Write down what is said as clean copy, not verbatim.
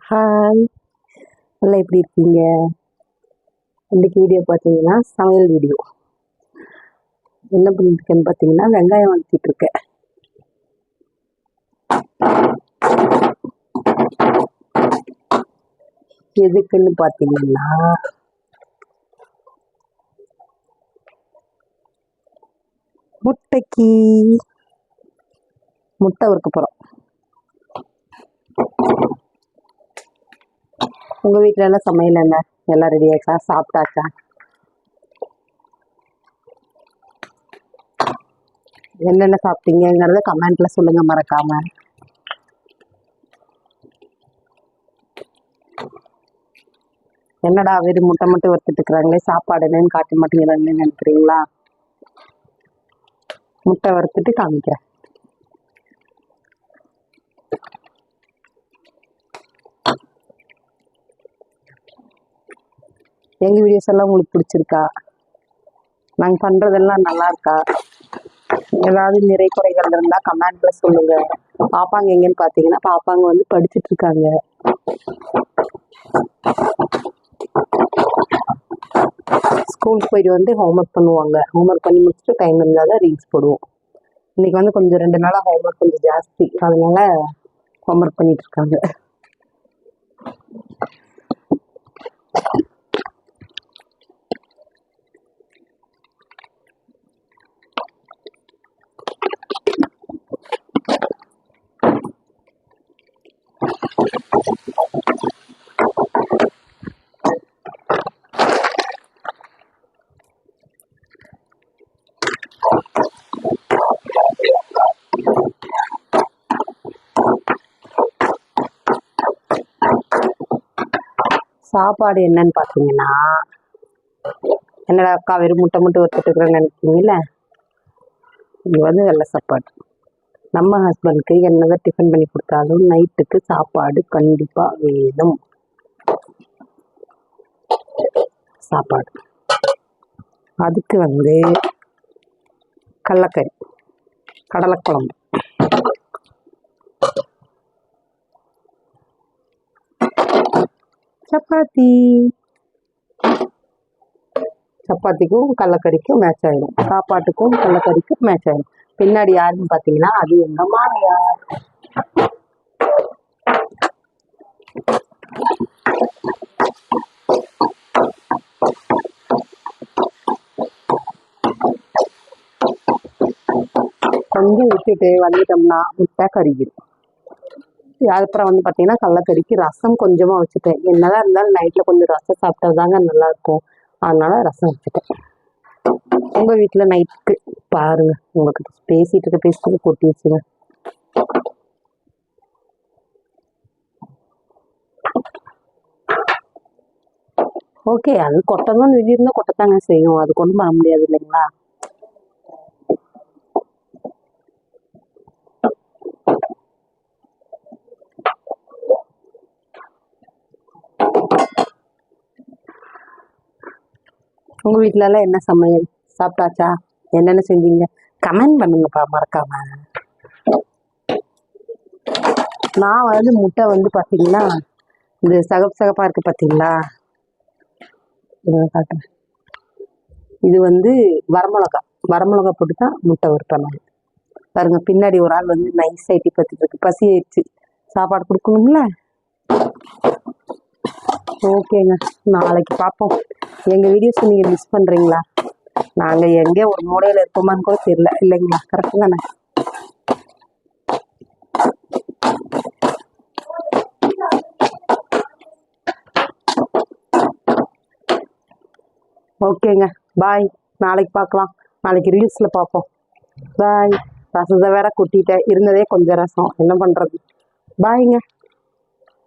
Hi, எல்லாம் எப்படி இருக்கீங்க? இன்றைக்கி வீடியோ பார்த்தீங்கன்னா சமையல் வீடியோ. என்ன பண்ணியிருக்கேன்னு பார்த்தீங்கன்னா வெங்காயம் வதக்கிட்டு இருக்கேன். எதுக்குன்னு பார்த்தீங்கன்னா முட்டைக்கு முட்டை வறுக்க போகிறோம். உங்கள் வீட்டில் எல்லாம் சமையல் என்ன? எல்லாம் ரெடி ஆச்சா? சாப்பிட்டாச்சா? என்னென்ன சாப்பிட்டீங்கிறத கமெண்ட்ல சொல்லுங்க மறக்காம. என்னடா வெறும் முட்டை மட்டும் வறுத்துட்டு இருக்கிறாங்களே, சாப்பாடு என்னன்னு காட்ட மாட்டேங்கிறாங்கன்னு நினைக்கிறீங்களா? முட்டை வறுத்துட்டு காமிக்கிறேன். எங்கள் வீடியோஸ் எல்லாம் உங்களுக்கு பிடிச்சிருக்கா? நாங்கள் பண்ணுறதெல்லாம் நல்லா இருக்கா? ஏதாவது நிறை குறைகள் இருந்தால் கமெண்ட்ல சொல்லுங்க. பாப்பாங்க எங்கன்னு பார்த்தீங்கன்னா பாப்பாங்க வந்து படிச்சுட்டு இருக்காங்க. ஸ்கூலுக்கு போயிட்டு வந்து ஹோம்ஒர்க் பண்ணுவாங்க. ஹோம்ஒர்க் பண்ணி முடிச்சுட்டு டைம் இருந்தால் தான் ரீல்ஸ் போடுவோம். இன்னைக்கு வந்து கொஞ்சம் 2 நாளாக ஹோம்ஒர்க் கொஞ்சம் ஜாஸ்தி, அதனால ஹோம்ஒர்க் பண்ணிட்டு இருக்காங்க. சாப்பாடு என்னன்னு பார்த்தீங்கன்னா, என்னடா அக்கா வெறும் முட்டை மட்டும் வறுத்துட்டு இருக்கிறேன்னு நினைக்கிறீங்களா? இது வந்து வெள்ளை சாப்பாடு. நம்ம ஹஸ்பண்டுக்கு என்னதான் டிஃபன் பண்ணி கொடுத்தாலும் நைட்டுக்கு சாப்பாடு கண்டிப்பாக வேணும். சாப்பாடு அதுக்கு வந்து கடலக்கறி, கடலைக்குழம்பு, சப்பாத்தி. சப்பாத்திக்கும் கடலக்கறிக்கும் மேட்ச் ஆயிடும், சாப்பாட்டுக்கும் கடலக்கறிக்கும் மேட்ச் ஆயிடும். பின்னாடி யாருன்னு பார்த்தீங்கன்னா அது எங்க மாமியார். கொஞ்சம் விட்டுட்டு வந்துட்டோம்னா முட்டை கறிக்கும். அதுக்கப்புறம் வந்து பார்த்தீங்கன்னா கடலக்கறிக்கு ரசம் கொஞ்சமாக வச்சுட்டேன். என்னதான் இருந்தாலும் நைட்டில் கொஞ்சம் ரசம் சாப்பிட்டதாங்க நல்லாயிருக்கும், அதனால ரசம் வச்சுட்டேன். உங்கள் வீட்டில் நைட்டுக்கு பாருங்க, உங்களுக்கு பேசிட்டு கொட்டி வச்சுங்க. ஓகே, அது கொட்டணும்னு வெளியிருந்தால் கொட்டத்தாங்க செய்யும், அது கொண்டு பண்ண முடியாது இல்லைங்களா? உங்கள் வீட்டிலலாம் என்ன சமையல்? சாப்பிட்டாச்சா? என்னென்ன செஞ்சீங்க? கமெண்ட் பண்ணுங்கப்பா மறக்காம. நான் வந்து முட்டை வந்து பார்த்தீங்கன்னா இந்த சகப்பாக இருக்குது பார்த்தீங்களா, காட்டுறேன். இது வந்து வரமிளகா போட்டு தான் முட்டை வறுப்பேன் நான். பாருங்க, பின்னாடி ஒரு ஆள் வந்து நைஸ் ஐட்டி பார்த்துட்டு இருக்கு. பசி ஆயிடுச்சு, சாப்பாடு கொடுக்கணும்ல. ஓகேங்க, நாளைக்கு பார்ப்போம். எங்கள் வீடியோஸ் நீங்கள் மிஸ் பண்ணுறீங்களா? நாங்கள் எங்கே ஒரு மூலையில் இருப்போமான்னு கூட தெரியல, இல்லைங்களா? கரெக்டு தானே? ஓகேங்க, பாய். நாளைக்கு பார்க்கலாம். நாளைக்கு ரீல்ஸில் பார்ப்போம். பாய். ரசத்தை வேற கொட்டிட்டேன், இருந்ததே கொஞ்சம் ரசம், என்ன பண்ணுறது? பாய்ங்க.